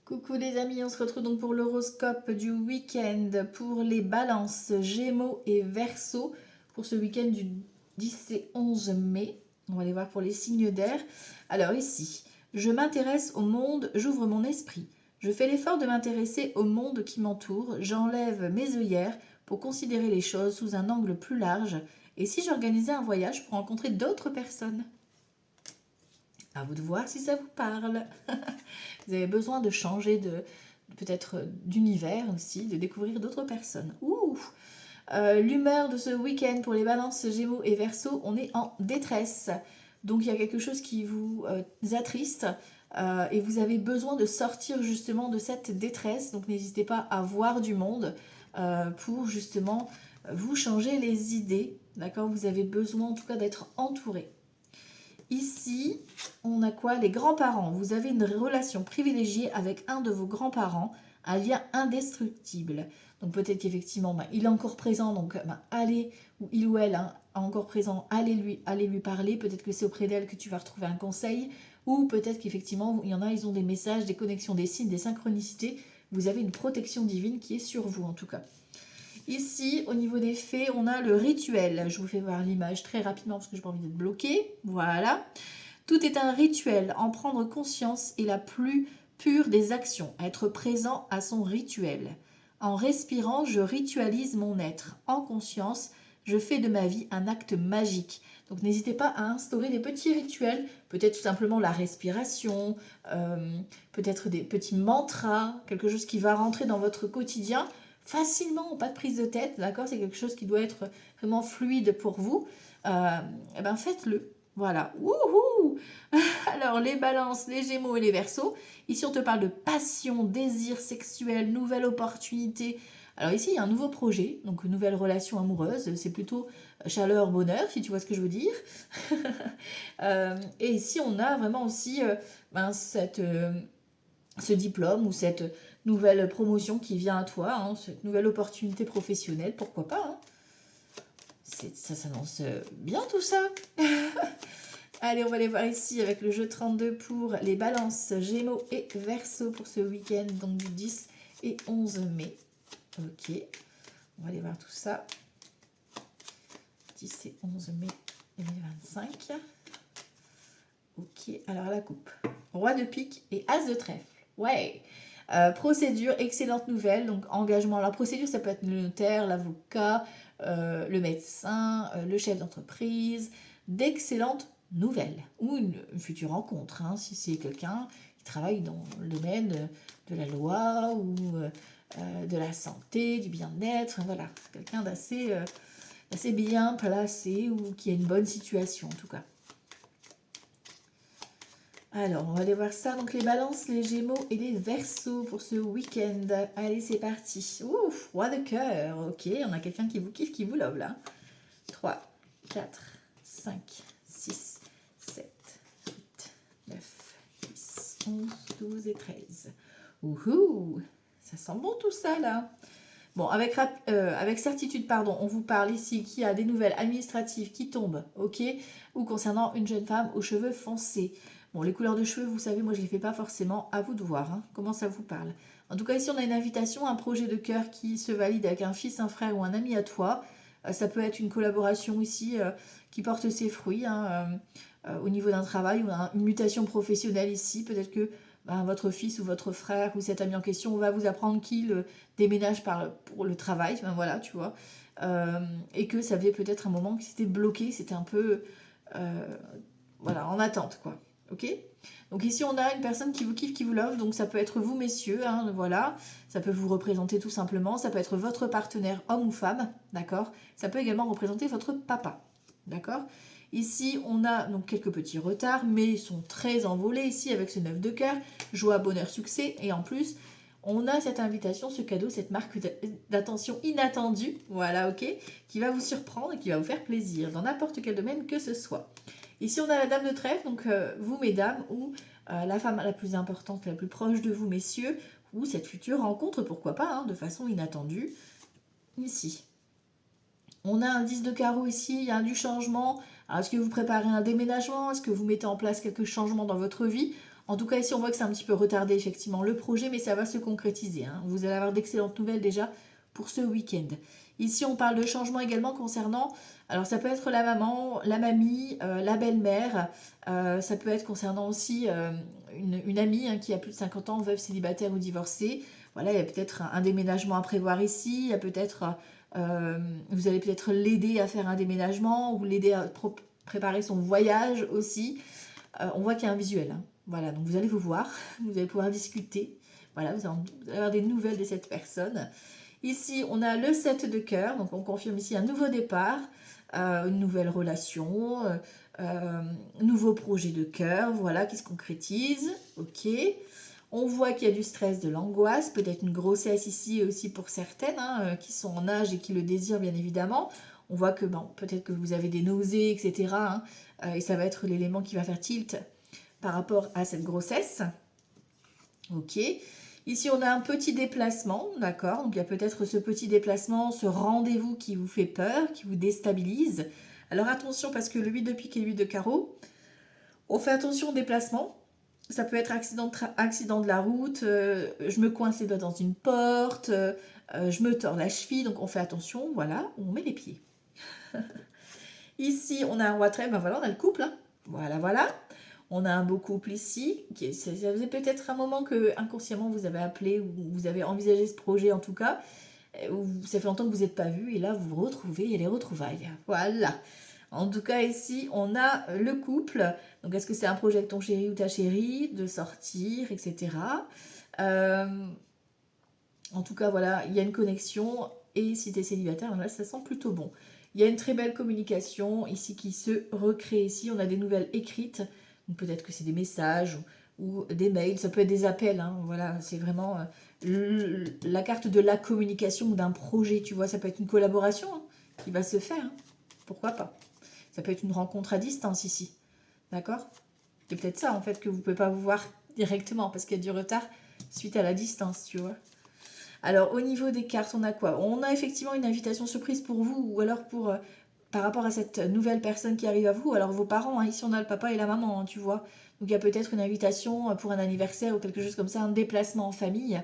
Coucou les amis, on se retrouve donc pour l'horoscope du week-end pour les balances, gémeaux et verseaux pour ce week-end du 10 et 11 mai. On va aller voir pour les signes d'air. Alors ici, je m'intéresse au monde, j'ouvre mon esprit. Je fais l'effort de m'intéresser au monde qui m'entoure, j'enlève mes œillères pour considérer les choses sous un angle plus large. Et si j'organisais un voyage pour rencontrer d'autres personnes? À vous de voir si ça vous parle. Vous avez besoin de changer peut-être d'univers aussi, de découvrir d'autres personnes. Ouh. L'humeur de ce week-end pour les balances, gémeaux et verseaux, on est en détresse. Donc il y a quelque chose qui vous attriste et vous avez besoin de sortir justement de cette détresse. Donc n'hésitez pas à voir du monde pour justement vous changer les idées. D'accord? Vous avez besoin en tout cas d'être entouré. Ici, on a quoi? Les grands-parents. Vous avez une relation privilégiée avec un de vos grands-parents, un lien indestructible. Donc peut-être qu'effectivement, il est encore présent, donc allez, ou il ou elle encore présent, allez lui parler. Peut-être que c'est auprès d'elle que tu vas retrouver un conseil, ou peut-être qu'effectivement, il y en a, ils ont des messages, des connexions, des signes, des synchronicités. Vous avez une protection divine qui est sur vous en tout cas. Ici, au niveau des faits, on a le rituel. Je vous fais voir l'image très rapidement parce que je n'ai pas envie d'être bloquée. Voilà. Tout est un rituel. En prendre conscience est la plus pure des actions. Être présent à son rituel. En respirant, je ritualise mon être. En conscience, je fais de ma vie un acte magique. Donc n'hésitez pas à instaurer des petits rituels, peut-être tout simplement la respiration, peut-être des petits mantras, quelque chose qui va rentrer dans votre quotidien facilement, pas de prise de tête, d'accord? C'est quelque chose qui doit être vraiment fluide pour vous. Et ben faites-le. Voilà. Wouhou! Alors, les balances, les gémeaux et les verseaux. Ici, on te parle de passion, désir sexuel, nouvelle opportunité. Alors ici, il y a un nouveau projet, donc une nouvelle relation amoureuse. C'est plutôt chaleur, bonheur, si tu vois ce que je veux dire. Et ici, on a vraiment aussi ce diplôme ou cette nouvelle promotion qui vient à toi, cette nouvelle opportunité professionnelle, pourquoi pas. Ça s'annonce bien tout ça. Allez, on va aller voir ici avec le jeu 32 pour les balances, gémeaux et verseaux pour ce week-end, donc du 10 et 11 mai. Ok, on va aller voir tout ça. 10 et 11 mai 2025. Ok, alors la coupe. Roi de pique et as de trèfle. Ouais. Procédure, excellente nouvelle. Donc engagement. La procédure, ça peut être le notaire, l'avocat, le médecin, le chef d'entreprise. D'excellentes nouvelles. Ou une future rencontre, si c'est quelqu'un qui travaille dans le domaine de la loi ou de la santé, du bien-être. Voilà, quelqu'un d'assez bien placé ou qui a une bonne situation en tout cas. Alors, on va aller voir ça. Donc, les balances, les gémeaux et les verseaux pour ce week-end. Allez, c'est parti. Ouf, roi de cœur. Ok, on a quelqu'un qui vous kiffe, qui vous love là. 3, 4, 5, 6, 7, 8, 9, 10, 11, 12 et 13. Ouhou, ça sent bon tout ça là. Bon, avec certitude, pardon, on vous parle ici qu'il y a des nouvelles administratives qui tombent, ok, ou concernant une jeune femme aux cheveux foncés. Bon, les couleurs de cheveux, vous savez, moi je ne les fais pas forcément, à vous de voir comment ça vous parle. En tout cas, ici on a une invitation, un projet de cœur qui se valide avec un fils, un frère ou un ami à toi. Ça peut être une collaboration ici qui porte ses fruits au niveau d'un travail ou une mutation professionnelle ici. Peut-être que votre fils ou votre frère ou cet ami en question va vous apprendre qu'il déménage pour le travail, voilà, tu vois. Et que ça faisait peut-être un moment que c'était bloqué, c'était un peu voilà, en attente, quoi. Ok? Donc ici, on a une personne qui vous kiffe, qui vous love, donc ça peut être vous, messieurs, voilà. Ça peut vous représenter tout simplement, ça peut être votre partenaire, homme ou femme, d'accord? Ça peut également représenter votre papa, d'accord? Ici, on a donc quelques petits retards, mais ils sont très envolés ici avec ce 9 de cœur, joie, bonheur, succès, et en plus, on a cette invitation, ce cadeau, cette marque d'attention inattendue, voilà, ok, qui va vous surprendre et qui va vous faire plaisir, dans n'importe quel domaine que ce soit. Ici, on a la dame de trèfle, donc vous, mesdames, ou la femme la plus importante, la plus proche de vous, messieurs, ou cette future rencontre, pourquoi pas, de façon inattendue, ici. On a un 10 de carreau ici, il y a du changement. Alors, est-ce que vous préparez un déménagement? Est-ce que vous mettez en place quelques changements dans votre vie? En tout cas, ici, on voit que c'est un petit peu retardé, effectivement, le projet, mais ça va se concrétiser. Hein. Vous allez avoir d'excellentes nouvelles déjà pour ce week-end. Ici, on parle de changement également concernant, alors ça peut être la maman, la mamie, la belle-mère, ça peut être concernant aussi une amie hein, qui a plus de 50 ans, veuve, célibataire ou divorcée. Voilà, il y a peut-être un déménagement à prévoir ici, il y a peut-être, vous allez peut-être l'aider à faire un déménagement ou l'aider à préparer son voyage aussi. On voit qu'il y a un visuel. Hein. Voilà, donc vous allez vous voir, vous allez pouvoir discuter. Voilà, vous allez avoir des nouvelles de cette personne. Ici, on a le 7 de cœur, donc on confirme ici un nouveau départ, une nouvelle relation, nouveau projet de cœur, voilà, qui se concrétise. Ok. On voit qu'il y a du stress, de l'angoisse, peut-être une grossesse ici aussi pour certaines hein, qui sont en âge et qui le désirent bien évidemment. On voit que bon, peut-être que vous avez des nausées, etc. Hein, et ça va être l'élément qui va faire tilt par rapport à cette grossesse. Ok. Ici, on a un petit déplacement, d'accord? Donc, il y a peut-être ce petit déplacement, ce rendez-vous qui vous fait peur, qui vous déstabilise. Alors, attention, parce que le 8 de pique et le 8 de carreau, on fait attention au déplacement. Ça peut être accident de la route, je me coince les doigts dans une porte, je me tords la cheville, donc on fait attention, voilà, on met les pieds. Ici, on a un roi trait, ben voilà, on a le couple, hein. Voilà, voilà. On a un beau couple ici, ça faisait peut-être un moment que inconsciemment vous avez appelé, ou vous avez envisagé ce projet en tout cas, ou ça fait longtemps que vous n'êtes pas vu, et là vous vous retrouvez, il y a les retrouvailles. Voilà. En tout cas, ici, on a le couple. Donc, est-ce que c'est un projet avec ton chéri ou ta chérie, de sortir, etc. En tout cas, voilà, il y a une connexion. Et si tu es célibataire, là, ça sent plutôt bon. Il y a une très belle communication ici qui se recrée ici. On a des nouvelles écrites. Donc, peut-être que c'est des messages ou des mails. Ça peut être des appels. Hein. Voilà, c'est vraiment la carte de la communication ou d'un projet. Tu vois, ça peut être une collaboration hein, qui va se faire. Hein. Pourquoi pas? Ça peut être une rencontre à distance ici. D'accord? C'est peut-être ça en fait que vous ne pouvez pas vous voir directement parce qu'il y a du retard suite à la distance, tu vois. Alors au niveau des cartes, on a quoi? On a effectivement une invitation surprise pour vous ou alors pour par rapport à cette nouvelle personne qui arrive à vous. Alors vos parents, hein, ici on a le papa et la maman, hein, tu vois. Donc il y a peut-être une invitation pour un anniversaire ou quelque chose comme ça, un déplacement en famille.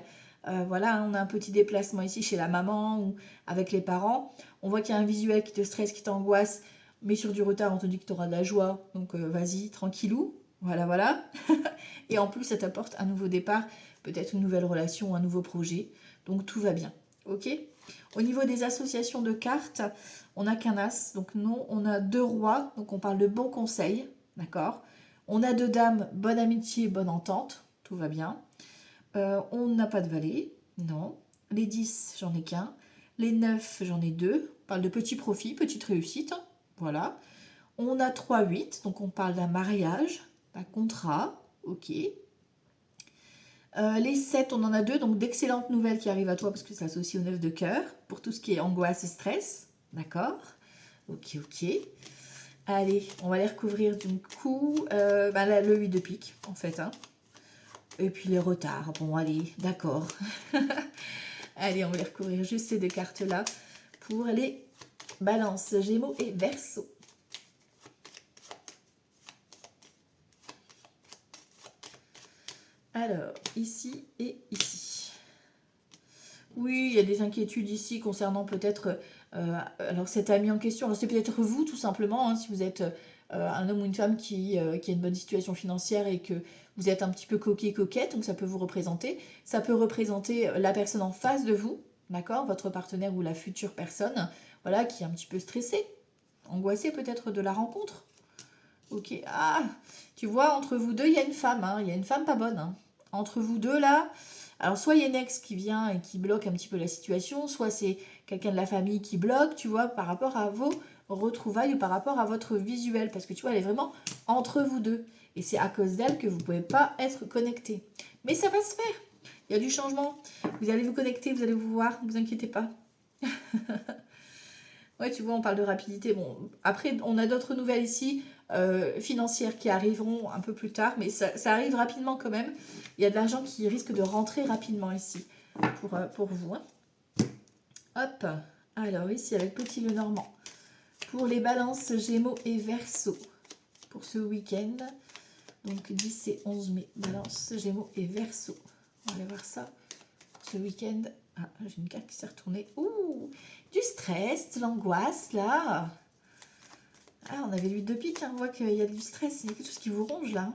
Voilà, hein, on a un petit déplacement ici chez la maman ou avec les parents. On voit qu'il y a un visuel qui te stresse, qui t'angoisse. Mais sur du retard, on te dit que tu auras de la joie. Donc vas-y, tranquillou. Voilà, voilà. Et en plus, ça t'apporte un nouveau départ, peut-être une nouvelle relation, un nouveau projet. Donc tout va bien. Ok? Au niveau des associations de cartes, on n'a qu'un as. Donc non, on a deux rois. Donc on parle de bons conseils. D'accord? On a deux dames, bonne amitié, bonne entente. Tout va bien. On n'a pas de valet. Non. Les 10, j'en ai qu'un. Les 9, j'en ai deux. On parle de petits profits, petite réussite. Voilà. On a 3, 8, donc on parle d'un mariage, d'un contrat, ok. Les 7, on en a deux, donc d'excellentes nouvelles qui arrivent à toi parce que ça s'associe au 9 de cœur, pour tout ce qui est angoisse et stress, d'accord? Ok, ok. Allez, on va les recouvrir du coup, là, le 8 de pique, en fait, hein. Et puis les retards, bon allez, d'accord. Allez, on va les recouvrir juste ces deux cartes-là pour les balances, gémeaux et verseaux. Alors, ici et ici. Oui, il y a des inquiétudes ici concernant peut-être alors cet ami en question. Alors c'est peut-être vous tout simplement, hein, si vous êtes un homme ou une femme qui a une bonne situation financière et que vous êtes un petit peu coquet, coquette, donc ça peut vous représenter. Ça peut représenter la personne en face de vous, d'accord, votre partenaire ou la future personne, voilà, qui est un petit peu stressée, angoissée peut-être de la rencontre. Ok, ah, tu vois, entre vous deux, il y a une femme, hein, il y a une femme pas bonne, hein. Entre vous deux là, alors soit il y a une ex qui vient et qui bloque un petit peu la situation, soit c'est quelqu'un de la famille qui bloque, tu vois, par rapport à vos retrouvailles ou par rapport à votre visuel, parce que tu vois, elle est vraiment entre vous deux. Et c'est à cause d'elle que vous ne pouvez pas être connecté. Mais ça va se faire, il y a du changement. Vous allez vous connecter, vous allez vous voir, ne vous inquiétez pas. Ouais, tu vois, on parle de rapidité. Bon, après, on a d'autres nouvelles ici, financières qui arriveront un peu plus tard, mais ça arrive rapidement quand même. Il y a de l'argent qui risque de rentrer rapidement ici pour vous. Hein. Hop, alors ici avec Petit le Normand. Pour les balances, Gémeaux et Verseaux, pour ce week-end. Donc 10 et 11 mai, Balance, Gémeaux et Verseau. On va aller voir ça ce week-end. Ah, j'ai une carte qui s'est retournée. Ouh, du stress, de l'angoisse là. Ah, on avait l'huile de pique, hein. On voit qu'il y a du stress, il y a quelque chose qui vous ronge là.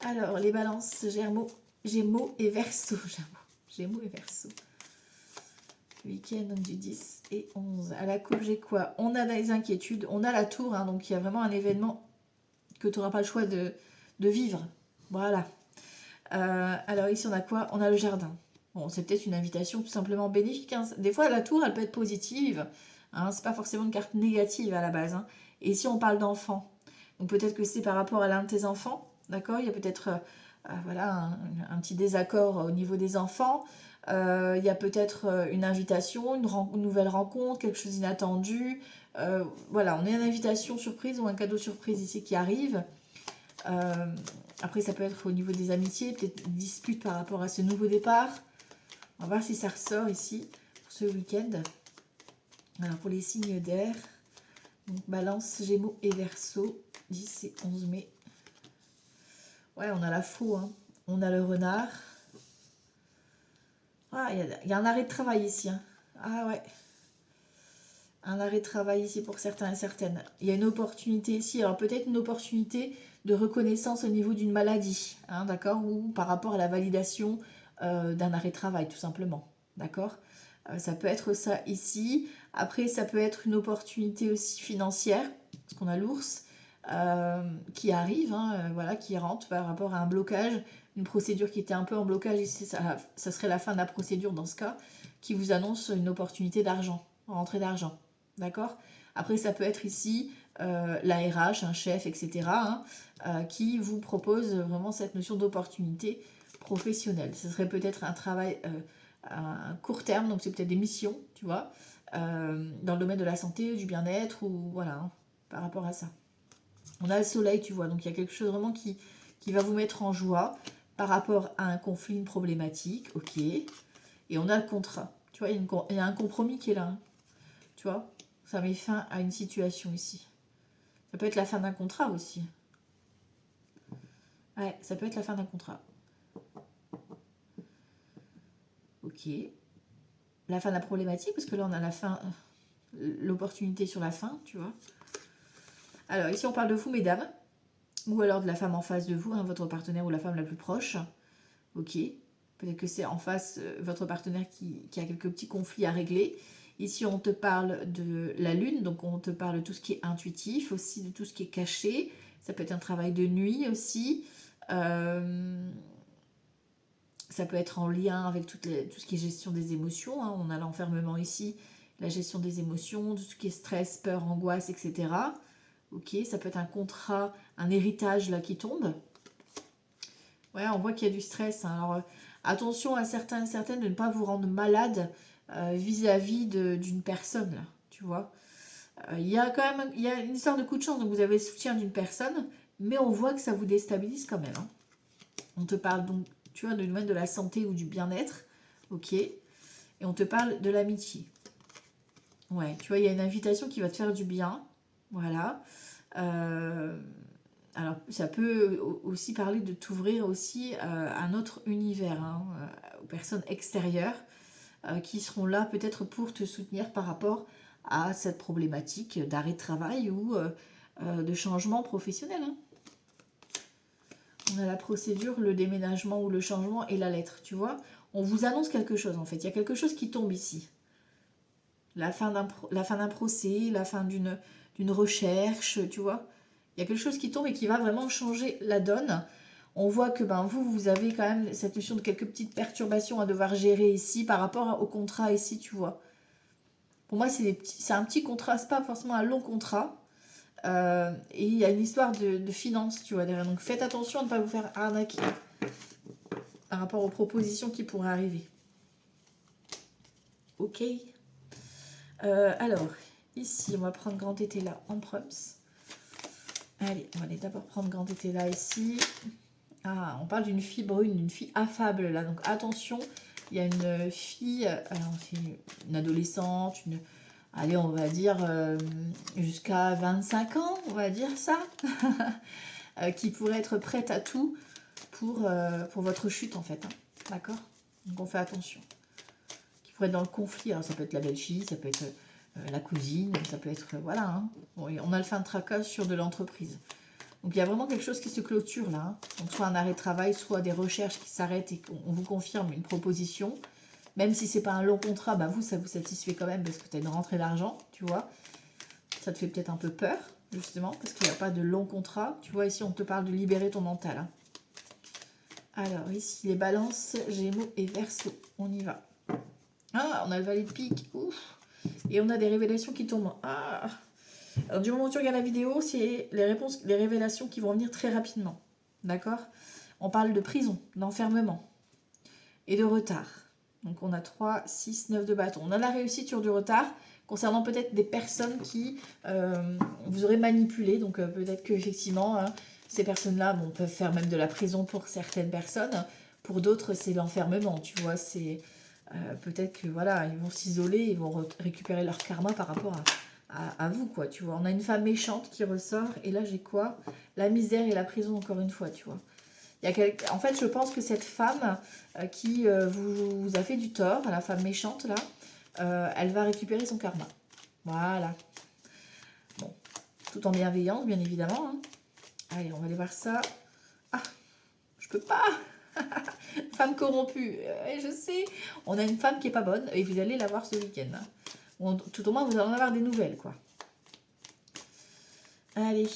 Alors, les Balances, Gémeaux et Verseau. Gémeaux et Verseau. Week-end donc du 10 et 11. À la coupe, j'ai quoi? On a des inquiétudes, on a la tour, hein, donc il y a vraiment un événement que tu n'auras pas le choix de vivre. Voilà. Alors ici, on a quoi? On a le jardin. Bon, c'est peut-être une invitation tout simplement bénéfique, hein. Des fois, la tour, elle peut être positive. Hein, c'est pas forcément une carte négative à la base. Hein. Et ici, on parle d'enfants. Donc peut-être que c'est par rapport à l'un de tes enfants. D'accord? Il y a peut-être voilà, un petit désaccord au niveau des enfants. Il y a peut-être une invitation, une nouvelle rencontre, quelque chose d'inattendu. Voilà, on est une invitation surprise ou un cadeau surprise ici qui arrive. Après, ça peut être au niveau des amitiés, peut-être une dispute par rapport à ce nouveau départ. On va voir si ça ressort ici pour ce week-end. Alors, pour les signes d'air, donc Balance, Gémeaux et Verseau, 10 et 11 mai. Ouais, on a la faux, hein. On a le renard. Ah, il y a un arrêt de travail ici. Hein. Ah ouais. Un arrêt de travail ici pour certains et certaines. Il y a une opportunité ici. Alors peut-être une opportunité de reconnaissance au niveau d'une maladie. Hein, d'accord? Ou par rapport à la validation d'un arrêt de travail, tout simplement. D'accord? Ça peut être ça ici. Après, ça peut être une opportunité aussi financière. Parce qu'on a l'ours qui arrive, hein, voilà, qui rentre par rapport à un blocage. Une procédure qui était un peu en blocage ici, ça serait la fin de la procédure dans ce cas, qui vous annonce une opportunité d'argent, rentrée d'argent. D'accord? Après, ça peut être ici la RH, un chef, etc., hein, qui vous propose vraiment cette notion d'opportunité professionnelle. Ce serait peut-être un travail à court terme, donc c'est peut-être des missions, tu vois, dans le domaine de la santé, du bien-être, ou voilà, hein, par rapport à ça. On a le soleil, tu vois, donc il y a quelque chose vraiment qui va vous mettre en joie par rapport à un conflit, une problématique, ok. Et on a le contrat, tu vois, il y a un compromis qui est là, hein, tu vois. Ça met fin à une situation ici. Ça peut être la fin d'un contrat aussi. Ouais, ça peut être la fin d'un contrat. Ok. La fin de la problématique, parce que là, on a la fin, l'opportunité sur la fin, tu vois. Alors, ici, on parle de vous, mesdames. Ou alors de la femme en face de vous, hein, votre partenaire ou la femme la plus proche. Ok. Peut-être que c'est en face votre partenaire qui a quelques petits conflits à régler. Ici, on te parle de la lune, donc on te parle de tout ce qui est intuitif, aussi de tout ce qui est caché. Ça peut être un travail de nuit aussi. Ça peut être en lien avec tout ce qui est gestion des émotions. Hein. On a l'enfermement ici, la gestion des émotions, tout ce qui est stress, peur, angoisse, etc. Ok, ça peut être un contrat, un héritage là qui tombe. Ouais, on voit qu'il y a du stress. Hein. Alors, attention à certains et certaines de ne pas vous rendre malade vis-à-vis d'une personne, là, tu vois. Il y a quand même une histoire de coup de chance, donc vous avez le soutien d'une personne, mais on voit que ça vous déstabilise quand même. Hein. On te parle donc, tu vois, du domaine de la santé ou du bien-être, ok. Et on te parle de l'amitié. Ouais, tu vois, il y a une invitation qui va te faire du bien, voilà. Alors, ça peut aussi parler de t'ouvrir aussi à un autre univers, hein, aux personnes extérieures qui seront là peut-être pour te soutenir par rapport à cette problématique d'arrêt de travail ou de changement professionnel. Hein. On a la procédure, le déménagement ou le changement et la lettre, tu vois. On vous annonce quelque chose en fait. Il y a quelque chose qui tombe ici. La fin d'un procès, la fin d'une recherche, tu vois. Il y a quelque chose qui tombe et qui va vraiment changer la donne. On voit que vous avez quand même cette notion de quelques petites perturbations à devoir gérer ici par rapport au contrat ici, tu vois. Pour moi, c'est un petit contrat, c'est pas forcément un long contrat. Et il y a une histoire de finances, tu vois, derrière. Donc faites attention à ne pas vous faire arnaquer par rapport aux propositions qui pourraient arriver. Ok. Alors, ici, on va prendre Grand Été là en prums. Allez, on va aller d'abord prendre Grand Été là ici. Ah, on parle d'une fille brune, d'une fille affable là. Donc attention, il y a une fille, alors c'est une adolescente, allez, on va dire jusqu'à 25 ans, on va dire ça. qui pourrait être prête à tout pour votre chute en fait. Hein. D'accord? Donc on fait attention. Qui pourrait être dans le conflit. Alors ça peut être la belle-fille, ça peut être la cousine, ça peut être... voilà. Hein. Bon, on a le fin de tracas sur de l'entreprise. Donc il y a vraiment quelque chose qui se clôture là. Hein. Donc soit un arrêt de travail, soit des recherches qui s'arrêtent et qu'on vous confirme une proposition. Même si c'est pas un long contrat, bah vous, ça vous satisfait quand même parce que tu as une rentrée d'argent, tu vois. Ça te fait peut-être un peu peur, justement, parce qu'il n'y a pas de long contrat. Tu vois, ici, on te parle de libérer ton mental. Hein. Alors, ici, les balances, Gémeaux et Verseau. On y va. Ah, on a le valet de pique. Ouf. Et on a des révélations qui tombent. Ah. Alors, du moment où tu regardes la vidéo, c'est les révélations qui vont venir très rapidement. D'accord? On parle de prison, d'enfermement et de retard. Donc, on a 3, 6, 9 de bâton. On a la réussite sur du retard concernant peut-être des personnes qui vous auraient manipulé. Donc, peut-être qu'effectivement, hein, ces personnes-là peuvent faire même de la prison pour certaines personnes. Pour d'autres, c'est l'enfermement, tu vois. C'est peut-être que, voilà, ils vont s'isoler, ils vont récupérer leur karma par rapport à vous, quoi, tu vois. On a une femme méchante qui ressort. Et là, j'ai quoi? La misère et la prison, encore une fois, tu vois. En fait, je pense que cette femme qui vous a fait du tort, la femme méchante, là, elle va récupérer son karma. Voilà. Bon, tout en bienveillance, bien évidemment. Hein. Allez, on va aller voir ça. Ah, je peux pas. Femme corrompue. Je sais. On a une femme qui est pas bonne et vous allez la voir ce week-end. Hein. Bon, tout au moins, vous allez en avoir des nouvelles, quoi. Allez.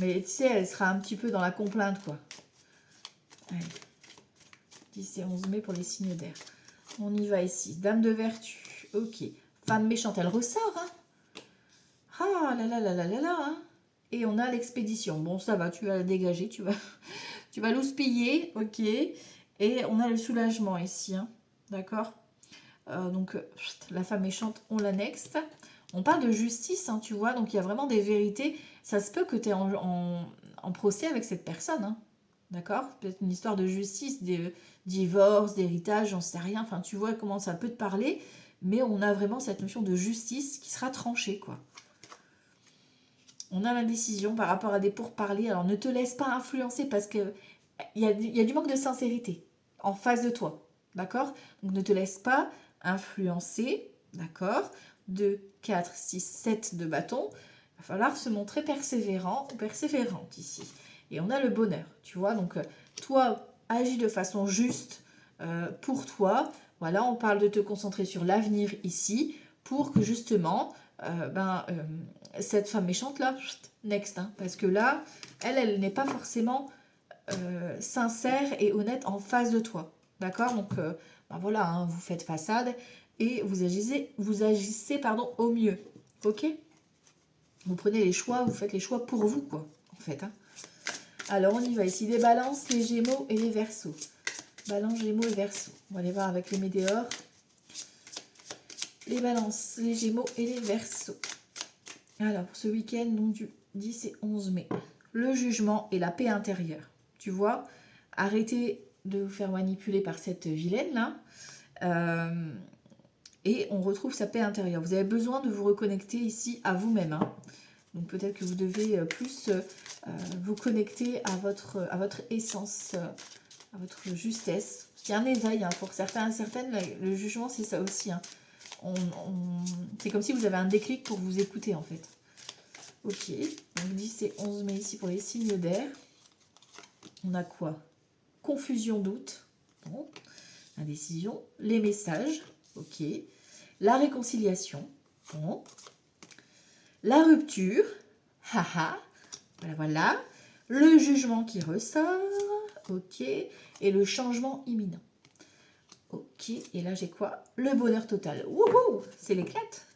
Mais tu sais, elle sera un petit peu dans la complainte, quoi. Allez. 10 et 11 mai pour les signes d'air. On y va ici. Dame de vertu. Ok. Femme méchante, elle ressort. Hein. Ah là là là là là là. Hein. Et on a l'expédition. Bon, ça va, tu vas la dégager. Tu vas l'houspiller. Ok. Et on a le soulagement ici. Hein. D'accord. Donc, la femme méchante, on l'annexe. On parle de justice, hein, tu vois. Donc, il y a vraiment des vérités. Ça se peut que tu es en procès avec cette personne. Hein. D'accord? Peut-être une histoire de justice, des divorces, d'héritage, j'en sais rien. Enfin, tu vois comment ça peut te parler. Mais on a vraiment cette notion de justice qui sera tranchée, quoi. On a l'indécision par rapport à des pourparlers. Alors, ne te laisse pas influencer parce que il y a du manque de sincérité en face de toi. D'accord? Donc, ne te laisse pas influencer. D'accord? 2, 4, 6, 7 de bâton. Il va falloir se montrer persévérant ou persévérante ici. Et on a le bonheur, tu vois. Donc, toi, agis de façon juste pour toi. Voilà, on parle de te concentrer sur l'avenir ici pour que justement, cette femme méchante là, next. Hein, parce que là, elle n'est pas forcément sincère et honnête en face de toi. D'accord? Donc, voilà, hein, vous faites façade et vous agissez au mieux. Ok? Vous prenez les choix, vous faites les choix pour vous, quoi, en fait. Hein. Alors, on y va ici. Les balances, les gémeaux et les verseaux. Balance, gémeaux et verseaux. On va aller voir avec les météores. Les balances, les gémeaux et les verseaux. Alors, pour ce week-end, donc du 10 et 11 mai. Le jugement et la paix intérieure. Tu vois, arrêtez de vous faire manipuler par cette vilaine-là. Et on retrouve sa paix intérieure. Vous avez besoin de vous reconnecter ici à vous-même. Hein. Donc peut-être que vous devez plus vous connecter à votre essence, à votre justesse. Il y a un éveil hein, pour certains et certaines. Le jugement, c'est ça aussi. Hein. C'est comme si vous avez un déclic pour vous écouter en fait. Ok, donc 10 et 11 mai ici pour les signes d'air. On a quoi? Confusion, doute. Bon. Indécision. Les messages. Ok. La réconciliation. Bon. La rupture. Haha. Voilà, voilà. Le jugement qui ressort. Ok. Et le changement imminent. Ok. Et là, j'ai quoi? Le bonheur total. Wouhou! C'est l'éclate.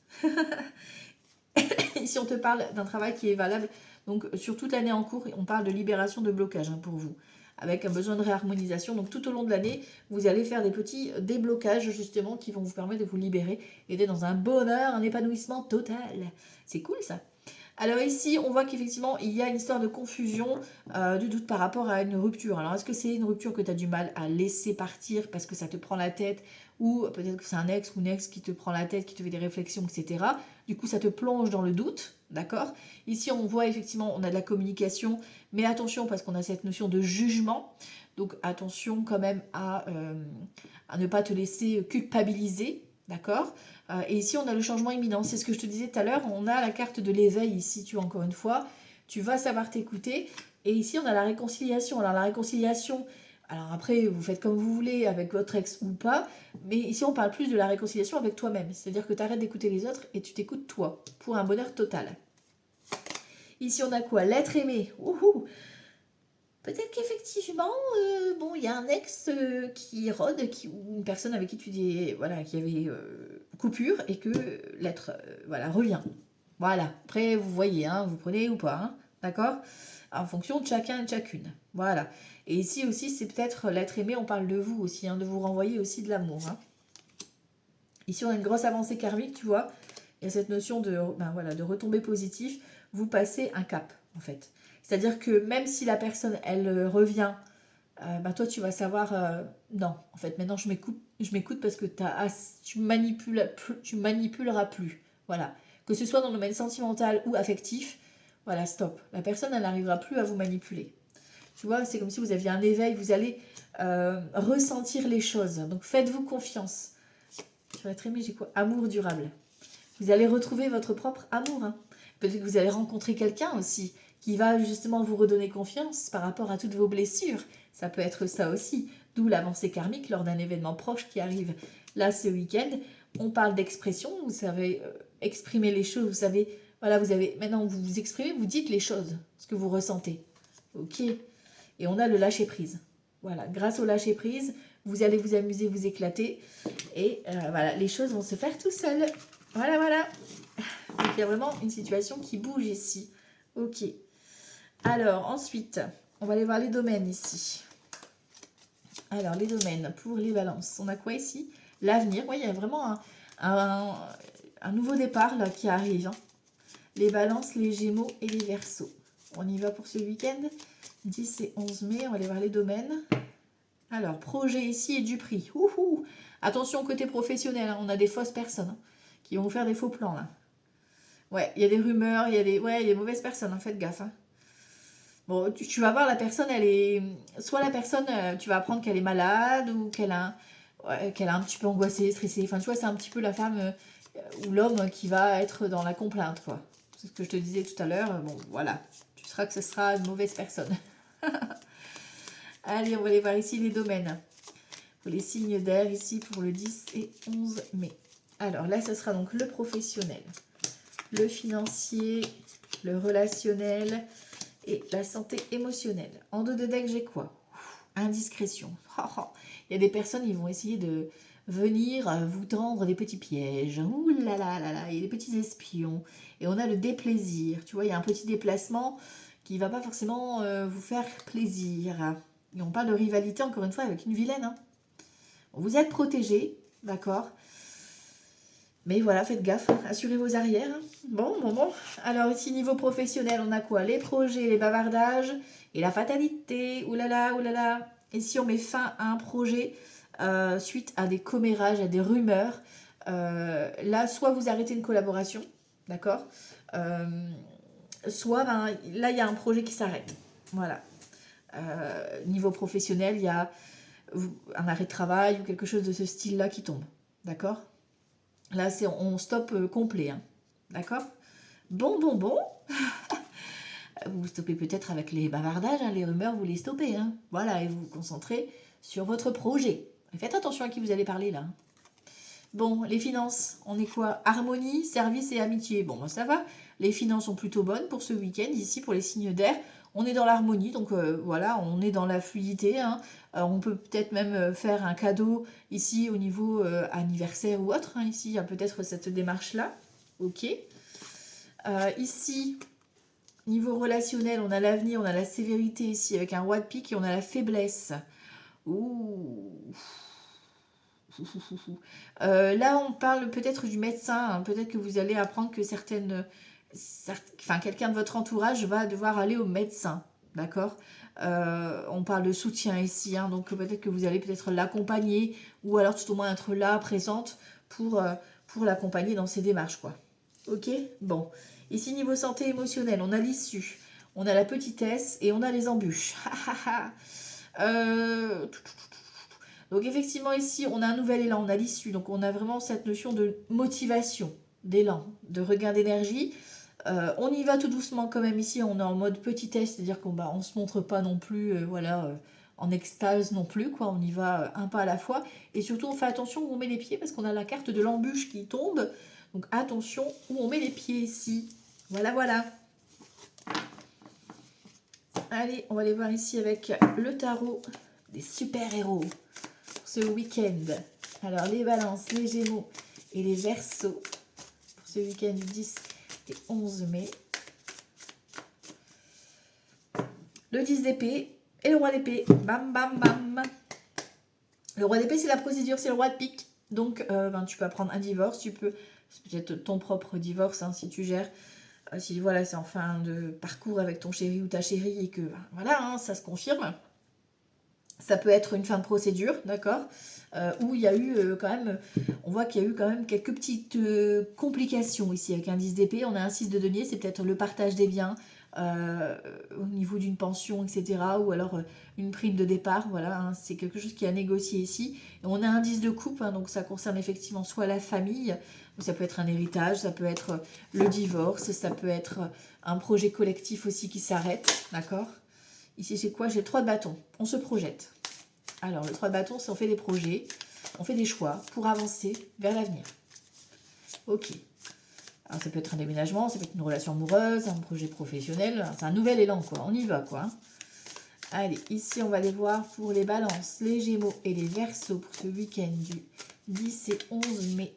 Ici, on te parle d'un travail qui est valable donc sur toute l'année en cours. On parle de libération de blocage hein, pour vous, avec un besoin de réharmonisation. Donc tout au long de l'année, vous allez faire des petits déblocages justement qui vont vous permettre de vous libérer et d'être dans un bonheur, un épanouissement total. C'est cool ça. Alors ici, on voit qu'effectivement, il y a une histoire de confusion, de doute par rapport à une rupture. Alors, est-ce que c'est une rupture que tu as du mal à laisser partir parce que ça te prend la tête, ou peut-être que c'est un ex ou une ex qui te prend la tête, qui te fait des réflexions, etc. Du coup, ça te plonge dans le doute, d'accord? Ici, on voit effectivement, on a de la communication, mais attention parce qu'on a cette notion de jugement. Donc, attention quand même à ne pas te laisser culpabiliser, d'accord? Et ici, on a le changement imminent. C'est ce que je te disais tout à l'heure. On a la carte de l'éveil ici, tu vois, encore une fois. Tu vas savoir t'écouter. Et ici, on a la réconciliation. Alors, la réconciliation, alors après, vous faites comme vous voulez, avec votre ex ou pas. Mais ici, on parle plus de la réconciliation avec toi-même. C'est-à-dire que tu arrêtes d'écouter les autres et tu t'écoutes toi, pour un bonheur total. Ici, on a quoi? L'être aimé. Ouhou. Peut-être qu'effectivement, bon, il y a un ex qui rôde, ou une personne avec qui tu dis, voilà, qui avait coupure et que l'être, voilà, revient. Voilà. Après, vous voyez, hein, vous prenez ou pas, hein, d'accord? En fonction de chacun et de chacune. Voilà. Et ici aussi, c'est peut-être l'être aimé, on parle de vous aussi, hein, de vous renvoyer aussi de l'amour. Hein. Ici, on a une grosse avancée karmique, tu vois. Il y a cette notion de, ben voilà, de retomber positif. Vous passez un cap, en fait. C'est-à-dire que même si la personne, elle revient, ben toi, tu vas savoir, non, en fait, maintenant, je m'écoute parce que tu manipuleras plus. Voilà. Que ce soit dans le domaine sentimental ou affectif, voilà, stop. La personne, elle n'arrivera plus à vous manipuler. Tu vois, c'est comme si vous aviez un éveil, vous allez ressentir les choses. Donc, faites-vous confiance. Sur l'être aimé, j'ai quoi? Amour durable. Vous allez retrouver votre propre amour. Hein. Peut-être que vous allez rencontrer quelqu'un aussi qui va justement vous redonner confiance par rapport à toutes vos blessures. Ça peut être ça aussi. D'où l'avancée karmique lors d'un événement proche qui arrive. Là, ce week-end, on parle d'expression. Vous savez exprimer les choses. Vous savez, voilà, maintenant vous vous exprimez, vous dites les choses, ce que vous ressentez. Ok. Et on a le lâcher prise. Voilà, grâce au lâcher prise, vous allez vous amuser, vous éclater. Et voilà, les choses vont se faire tout seules. Voilà, voilà. Donc il y a vraiment une situation qui bouge ici. Ok. Alors ensuite, on va aller voir les domaines ici. Alors les domaines pour les balances. On a quoi ici? L'avenir. Oui, il y a vraiment un nouveau départ là qui arrive. Hein. Les balances, les gémeaux et les verseaux. On y va pour ce week-end. 10 et 11 mai, on va aller voir les domaines. Alors, projet ici et du prix. Ouhou. Attention côté professionnel, hein, on a des fausses personnes hein, qui vont vous faire des faux plans là. Ouais, il y a des rumeurs, il y a des mauvaises personnes, hein, faites gaffe. Hein. Bon, tu vas voir la personne, elle est... Soit la personne, tu vas apprendre qu'elle est malade ou qu'elle a un petit peu angoissé, stressé. Enfin, tu vois, c'est un petit peu la femme ou l'homme qui va être dans la complainte, quoi. C'est ce que je te disais tout à l'heure. Bon, voilà. Tu seras que ce sera une mauvaise personne. Allez, on va aller voir ici les domaines. Pour les signes d'air ici pour le 10 et 11 mai. Alors là, ce sera donc le professionnel, le financier, le relationnel et la santé émotionnelle. En dos de deck, j'ai quoi? Indiscrétion. Il y a des personnes qui vont essayer de venir vous tendre des petits pièges. Ouh là là là là, il y a des petits espions. Et on a le déplaisir. Tu vois, il y a un petit déplacement qui ne va pas forcément vous faire plaisir. Et on parle de rivalité, encore une fois, avec une vilaine. Hein. Vous êtes protégé, d'accord? Mais voilà, faites gaffe, assurez vos arrières. Bon. Alors ici, niveau professionnel, on a quoi? Les projets, les bavardages et la fatalité. Ouh là là, ouh là là. Et si on met fin à un projet suite à des commérages, à des rumeurs, là, soit vous arrêtez une collaboration, d'accord? Soit, ben, là, il y a un projet qui s'arrête. Voilà. Niveau professionnel, il y a un arrêt de travail ou quelque chose de ce style-là qui tombe. D'accord? Là, on stoppe complet. Hein. D'accord? Bon. Vous stoppez peut-être avec les bavardages, hein, les rumeurs, vous les stoppez. Hein. Voilà, et vous vous concentrez sur votre projet. Et faites attention à qui vous allez parler là. Bon, les finances, on est quoi? Harmonie, service et amitié. Bon, ben, ça va. Les finances sont plutôt bonnes pour ce week-end, ici, pour les signes d'air. On est dans l'harmonie, donc voilà, on est dans la fluidité. Hein. On peut peut-être même faire un cadeau ici au niveau anniversaire ou autre. Hein. Ici, il y a peut-être cette démarche-là. Ok. Ici, niveau relationnel, on a l'avenir, on a la sévérité ici avec un roi de pique et on a la faiblesse. Ouh. Là, on parle peut-être du médecin. Hein. Peut-être que vous allez apprendre que certaines enfin, quelqu'un de votre entourage va devoir aller au médecin, d'accord? On parle de soutien ici, hein, donc peut-être que vous allez peut-être l'accompagner, ou alors tout au moins être là, présente, pour l'accompagner dans ses démarches, quoi. Ok? Bon. Ici, niveau santé émotionnelle, on a l'issue, on a la petitesse et on a les embûches. Euh, Donc effectivement ici on a un nouvel élan, on a l'issue, donc on a vraiment cette notion de motivation, d'élan, de regain d'énergie. On y va tout doucement quand même ici, on est en mode petitesse, c'est-à-dire qu'on bah, on se montre pas non plus voilà, en extase non plus, quoi. On y va un pas à la fois. Et surtout on fait attention où on met les pieds parce qu'on a la carte de l'embûche qui tombe. Donc attention où on met les pieds ici. Voilà, voilà. Allez, on va aller voir ici avec le tarot des super-héros ce week-end. Alors les balances, les gémeaux et les verseaux pour ce week-end du 10 et 11 mai. Le 10 d'épée et le roi d'épée. Bam, bam, bam. Le roi d'épée, c'est la procédure, c'est le roi de pique. Donc, tu peux prendre un divorce, tu peux, c'est peut-être ton propre divorce, hein, si tu gères. Si voilà, c'est en fin de parcours avec ton chéri ou ta chérie et que, voilà, hein, ça se confirme. Ça peut être une fin de procédure, d'accord, où il y a eu quand même, on voit qu'il y a eu quand même quelques petites complications ici avec un 10 d'épée. On a un 6 de denier, c'est peut-être le partage des biens au niveau d'une pension, etc. Ou alors une prime de départ, voilà, hein, c'est quelque chose qui a négocié ici. Et on a un 10 de coupe, hein, donc ça concerne effectivement soit la famille, ça peut être un héritage, ça peut être le divorce, ça peut être un projet collectif aussi qui s'arrête, d'accord. Ici, c'est quoi? J'ai le 3 de bâton. On se projette. Alors, le 3 de bâton, c'est on fait des projets, on fait des choix pour avancer vers l'avenir. Ok. Alors, ça peut être un déménagement, ça peut être une relation amoureuse, un projet professionnel. C'est un nouvel élan, quoi. On y va, quoi. Allez, ici, on va aller voir pour les balances, les gémeaux et les verseaux pour ce week-end du 10 et 11 mai.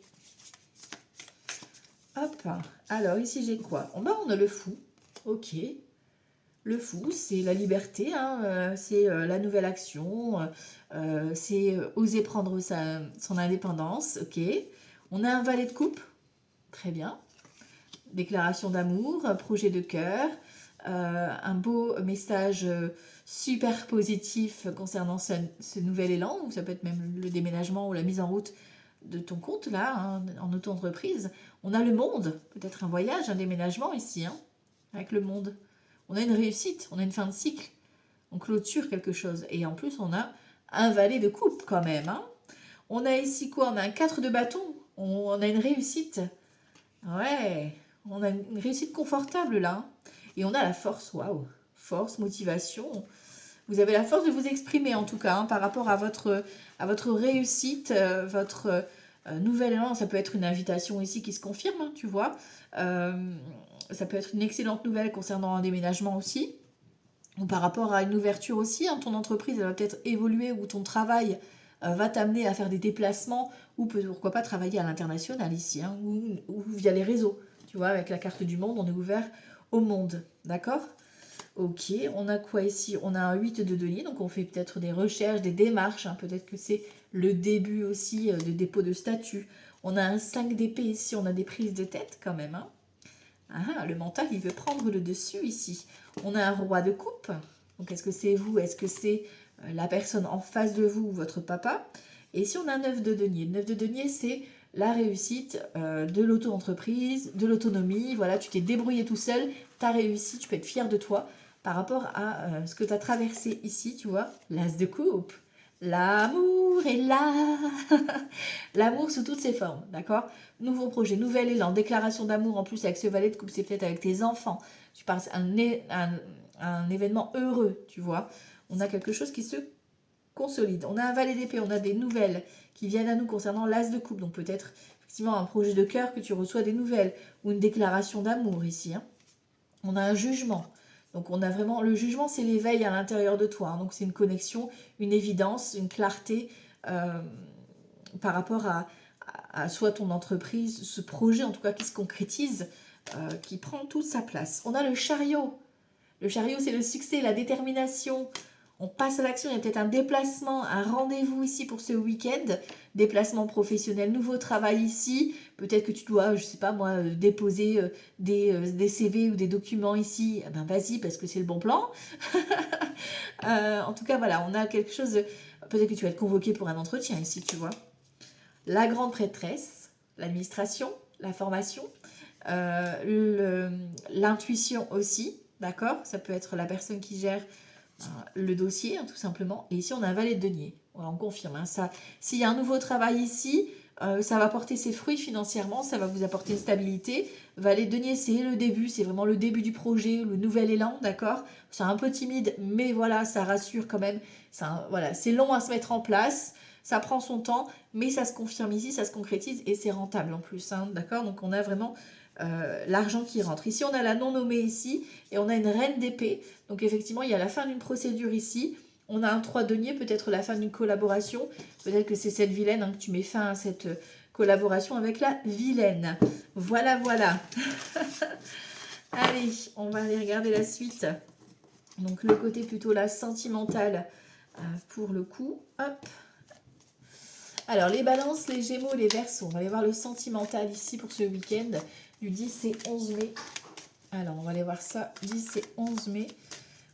Hop. Alors, ici, j'ai quoi? On a le fou. Ok. Le fou, c'est la liberté, hein, c'est la nouvelle action, c'est oser prendre son indépendance, ok. On a un valet de coupe, très bien. Déclaration d'amour, projet de cœur, un beau message super positif concernant ce nouvel élan, ou ça peut être même le déménagement ou la mise en route de ton compte, là, hein, en auto-entreprise. On a le monde, peut-être un voyage, un déménagement ici, hein, avec le monde. On a une réussite, on a une fin de cycle, on clôture quelque chose. Et en plus, on a un valet de coupe quand même. Hein. On a ici quoi? On a un 4 de bâton, on a une réussite. Ouais, on a une réussite confortable là. Hein. Et on a la force, waouh. Force, motivation. Vous avez la force de vous exprimer en tout cas hein, par rapport à votre réussite, votre nouvel élan. Ça peut être une invitation ici qui se confirme, hein, tu vois. Ça peut être une excellente nouvelle concernant un déménagement aussi. Ou par rapport à une ouverture aussi, hein, ton entreprise elle va peut-être évoluer ou ton travail va t'amener à faire des déplacements ou pourquoi pas travailler à l'international ici, hein, ou via les réseaux. Tu vois, avec la carte du monde, on est ouvert au monde, d'accord? Ok, on a quoi ici? On a un 8 de denier, donc on fait peut-être des recherches, des démarches, hein, peut-être que c'est le début aussi de dépôt de statut. On a un 5 d'épée ici, on a des prises de tête quand même, hein. Ah, le mental, il veut prendre le dessus ici. On a un roi de coupe. Donc, est-ce que c'est vous? Est-ce que c'est la personne en face de vous ou votre papa? Et ici, on a un 9 de denier. Le 9 de denier, c'est la réussite de l'auto-entreprise, de l'autonomie. Voilà, tu t'es débrouillé tout seul, tu as réussi, tu peux être fier de toi par rapport à ce que tu as traversé ici, tu vois. L'as de coupe. L'amour est là. L'amour sous toutes ses formes, d'accord? Nouveau projet, nouvel élan, déclaration d'amour en plus avec ce valet de coupe, c'est peut-être avec tes enfants. Tu passes un événement heureux, tu vois. On a quelque chose qui se consolide. On a un valet d'épée, on a des nouvelles qui viennent à nous concernant l'as de coupe. Donc peut-être effectivement un projet de cœur que tu reçois des nouvelles ou une déclaration d'amour ici. Hein. On a un jugement. Donc on a vraiment, le jugement c'est l'éveil à l'intérieur de toi. Hein. Donc c'est une connexion, une évidence, une clarté par rapport à soit ton entreprise, ce projet en tout cas qui se concrétise, qui prend toute sa place. On a le chariot. Le chariot c'est le succès, la détermination. On passe à l'action, il y a peut-être un déplacement, un rendez-vous ici pour ce week-end, déplacement professionnel, nouveau travail ici, peut-être que tu dois, je sais pas moi, déposer des CV ou des documents ici, eh ben vas-y parce que c'est le bon plan. En tout cas, voilà, on a quelque chose, peut-être que tu vas être convoqué pour un entretien ici, tu vois. La grande prêtresse, l'administration, la formation, l'intuition aussi, d'accord? Ça peut être la personne qui gère le dossier, hein, tout simplement. Et ici, on a un valet de denier. Voilà, on confirme. Hein, ça, s'il y a un nouveau travail ici, ça va porter ses fruits financièrement, ça va vous apporter une stabilité. Valet de denier, c'est le début, c'est vraiment le début du projet, le nouvel élan, d'accord? C'est un peu timide, mais voilà, ça rassure quand même. Voilà, c'est long à se mettre en place, ça prend son temps, mais ça se confirme ici, ça se concrétise et c'est rentable en plus, hein, d'accord? Donc on a vraiment l'argent qui rentre. Ici, on a la non nommée ici et on a une reine d'épée. Donc effectivement, il y a la fin d'une procédure ici. On a un 3 denier, peut-être la fin d'une collaboration. Peut-être que c'est cette vilaine hein, que tu mets fin à cette collaboration avec la vilaine. Voilà, voilà. Allez, on va aller regarder la suite. Donc le côté plutôt là sentimental pour le coup. Hop. Alors les balances, les gémeaux, les verseaux. On va aller voir le sentimental ici pour ce week-end du 10 et 11 mai. Alors on va aller voir ça 10 et 11 mai.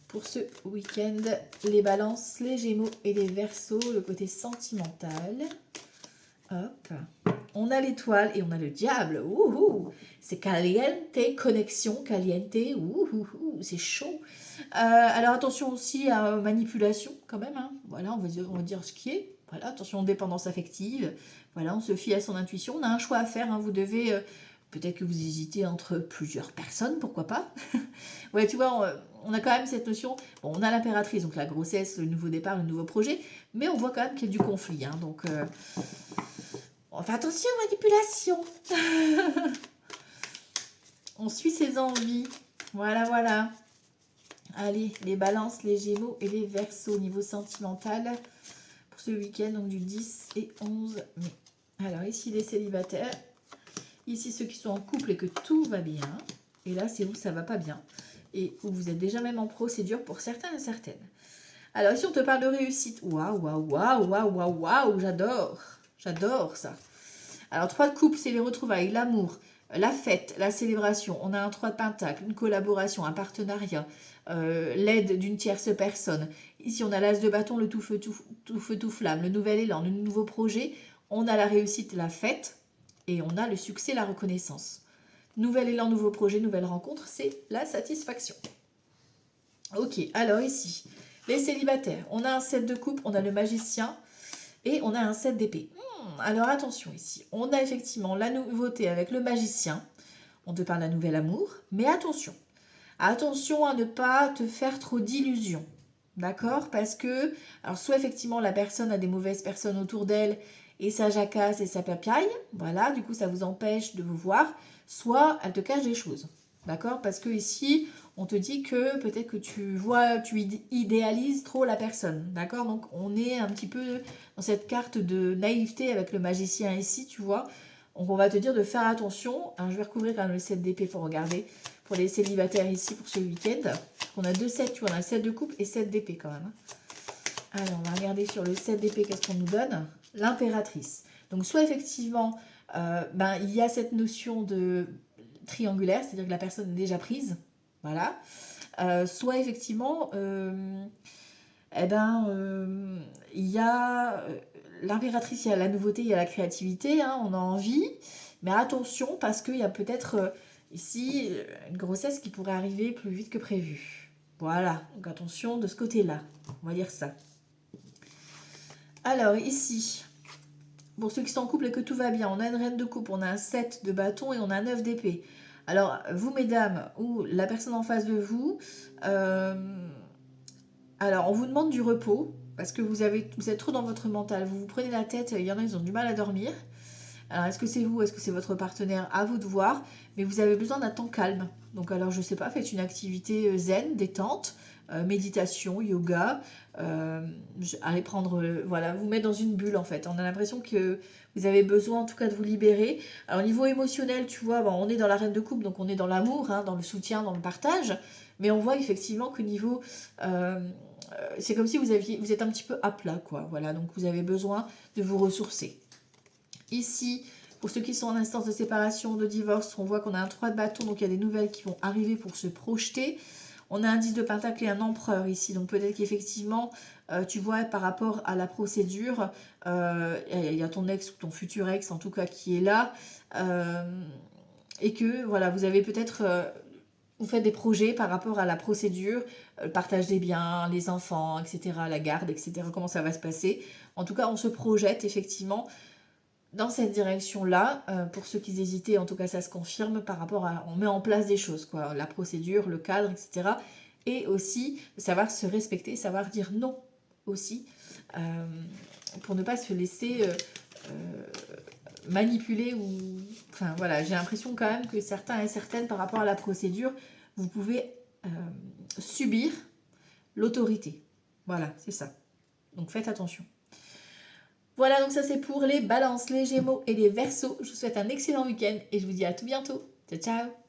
Pour ce week-end, les balances, les gémeaux et les verseaux, le côté sentimental. Hop. On a l'étoile et on a le diable. Ouhou. C'est caliente, connexion, caliente. Ouhou. C'est chaud. Alors attention aussi à manipulation quand même. Hein. Voilà, on va dire ce qui est. Voilà, attention aux dépendances affectives. Voilà, on se fie à son intuition. On a un choix à faire. Hein. Vous devez... peut-être que vous hésitez entre plusieurs personnes, pourquoi pas. Ouais, tu vois, on a quand même cette notion. Bon, on a l'impératrice, donc la grossesse, le nouveau départ, le nouveau projet, mais on voit quand même qu'il y a du conflit. Hein, donc, on fait attention aux manipulations. On suit ses envies. Voilà, voilà. Allez, les balances, les gémeaux et les verseaux au niveau sentimental pour ce week-end, donc du 10 et 11 mai. Alors, ici, les célibataires. Ici, ceux qui sont en couple et que tout va bien. Et là, c'est où ça va pas bien. Et où vous êtes déjà même en procédure pour certains et certaines. Alors ici, on te parle de réussite. Waouh, waouh, waouh, waouh, waouh, waouh, j'adore. J'adore ça. Alors, 3 de couple, c'est les retrouvailles, l'amour, la fête, la célébration. On a un 3 de pentacle, une collaboration, un partenariat, l'aide d'une tierce personne. Ici, on a l'as de bâton, le tout feu, tout flamme, le nouvel élan, le nouveau projet. On a la réussite, la fête. Et on a le succès, la reconnaissance. Nouvel élan, nouveau projet, nouvelle rencontre, c'est la satisfaction. Ok, alors ici, les célibataires. On a un 7 de coupe, on a le magicien et on a un 7 d'épée. Alors attention ici, on a effectivement la nouveauté avec le magicien. On te parle d'un nouvel amour, mais attention. Attention à ne pas te faire trop d'illusions. D'accord? Parce que, alors soit effectivement la personne a des mauvaises personnes autour d'elle et ça jacasse et ça papiaille, voilà, du coup ça vous empêche de vous voir, soit elle te cache des choses. D'accord? Parce que ici, on te dit que peut-être que tu idéalises trop la personne. D'accord? Donc on est un petit peu dans cette carte de naïveté avec le magicien ici, tu vois. Donc on va te dire de faire attention. Alors, je vais recouvrir quand même le 7 d'épée pour regarder. Pour les célibataires ici pour ce week-end. On a 2 sets, tu vois, on a 7 de coupe et 7 d'épée quand même. Alors on va regarder sur le 7 d'épée qu'est-ce qu'on nous donne. L'impératrice. Donc soit effectivement, il y a cette notion de triangulaire, c'est-à-dire que la personne est déjà prise. Voilà. Soit effectivement, il y a l'impératrice, il y a la nouveauté, il y a la créativité, hein, on a envie. Mais attention parce qu'il y a peut-être ici une grossesse qui pourrait arriver plus vite que prévu. Voilà, donc attention de ce côté-là, on va dire ça. Alors ici, pour ceux qui sont en couple et que tout va bien, on a une reine de coupe, on a un 7 de bâton et on a un 9 d'épée. Alors vous mesdames ou la personne en face de vous, alors on vous demande du repos parce que vous êtes trop dans votre mental, vous vous prenez la tête, il y en a ils ont du mal à dormir. Alors est-ce que c'est vous, est-ce que c'est votre partenaire, à vous de voir, mais vous avez besoin d'un temps calme. Donc alors je sais pas, faites une activité zen, détente, méditation, yoga, allez prendre, voilà, vous mettre dans une bulle en fait. On a l'impression que vous avez besoin en tout cas de vous libérer. Alors au niveau émotionnel, tu vois, on est dans la reine de coupe, donc on est dans l'amour, hein, dans le soutien, dans le partage, mais on voit effectivement qu'au niveau c'est comme si vous êtes un petit peu à plat, quoi. Voilà, donc vous avez besoin de vous ressourcer. Ici, pour ceux qui sont en instance de séparation, de divorce, on voit qu'on a un 3 de bâton, donc il y a des nouvelles qui vont arriver pour se projeter. On a un 10 de pentacle et un empereur ici, donc peut-être qu'effectivement, tu vois, par rapport à la procédure, il y a ton ex ou ton futur ex, en tout cas, qui est là, et que, voilà, vous avez peut-être... vous faites des projets par rapport à la procédure, le partage des biens, les enfants, etc., la garde, etc., comment ça va se passer. En tout cas, on se projette effectivement dans cette direction-là. Pour ceux qui hésitaient, en tout cas, ça se confirme par rapport à... On met en place des choses, quoi. La procédure, le cadre, etc. Et aussi, savoir se respecter, savoir dire non aussi, pour ne pas se laisser... manipuler ou... Enfin voilà, j'ai l'impression quand même que certains et certaines par rapport à la procédure, vous pouvez subir l'autorité. Voilà, c'est ça. Donc faites attention. Voilà, donc ça c'est pour les balances, les gémeaux et les verseaux. Je vous souhaite un excellent week-end et je vous dis à tout bientôt. Ciao, ciao!